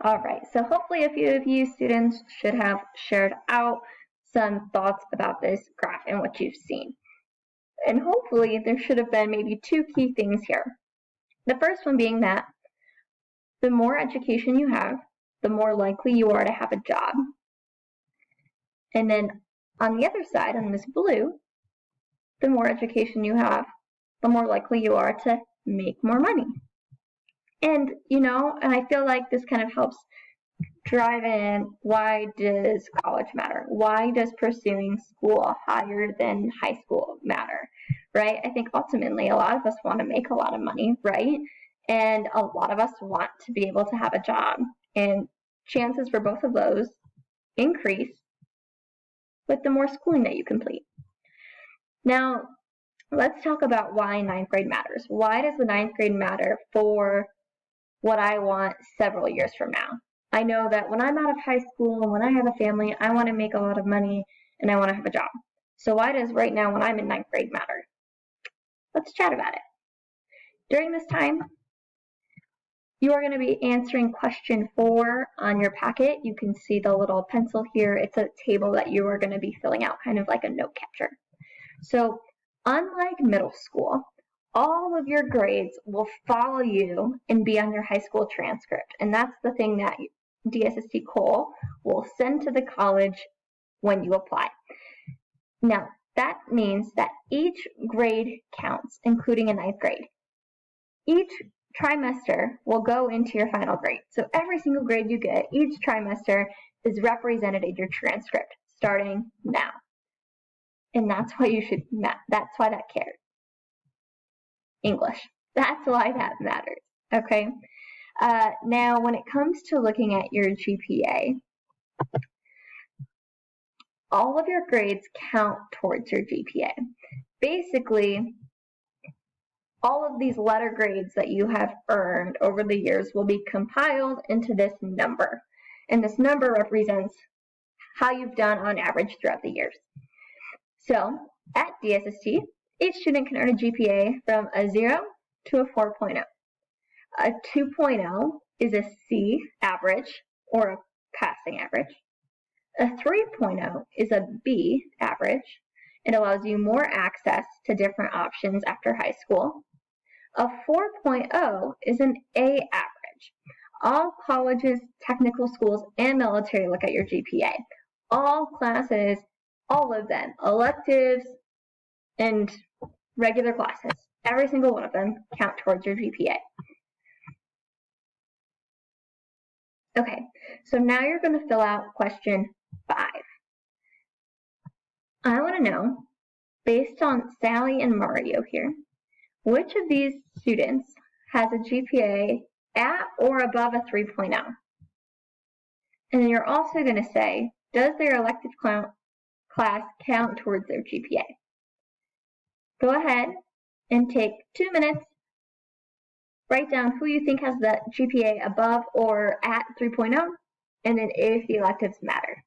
All right, so hopefully a few of you students should have shared out some thoughts about this graph and what you've seen. And hopefully there should have been maybe two key things here. The first one being that the more education you have, the more likely you are to have a job. And then on the other side, on this blue, the more education you have, the more likely you are to make more money. And, and I feel like this kind of helps drive in, why does college matter? Why does pursuing school higher than high school matter, right? I think ultimately a lot of us want to make a lot of money, right? And a lot of us want to be able to have a job. And chances for both of those increase with the more schooling that you complete. Now, let's talk about why ninth grade matters. Why does the ninth grade matter for what I want several years from now? I know that when I'm out of high school and when I have a family, I want to make a lot of money and I want to have a job. So why does right now when I'm in ninth grade matter? Let's chat about it. During this time, you are going to be answering question 4 on your packet. You can see the little pencil here. It's a table that you are going to be filling out, kind of like a note catcher. So unlike middle school, all of your grades will follow you and be on your high school transcript. And that's the thing that DSST Cole will send to the college when you apply. Now, that means that each grade counts, including a ninth grade. Each trimester will go into your final grade. So every single grade you get, each trimester is represented in your transcript starting now. And that's why that's why that cares. English. That's why that matters. Okay. Now, when it comes to looking at your GPA, all of your grades count towards your GPA. Basically, all of these letter grades that you have earned over the years will be compiled into this number. And this number represents how you've done on average throughout the years. So, at DSST, each student can earn a GPA from a 0 to a 4.0. A 2.0 is a C average, or a passing average. A 3.0 is a B average. It allows you more access to different options after high school. A 4.0 is an A average. All colleges, technical schools, and military look at your GPA. All classes, all of them, electives and regular classes, every single one of them count towards your GPA. Okay, so now you're going to fill out question 5. I want to know, based on Sally and Mario here, which of these students has a GPA at or above a 3.0? And then you're also going to say, does their elective class count towards their GPA? Go ahead and take 2 minutes, write down who you think has the GPA above or at 3.0, and then if the electives matter.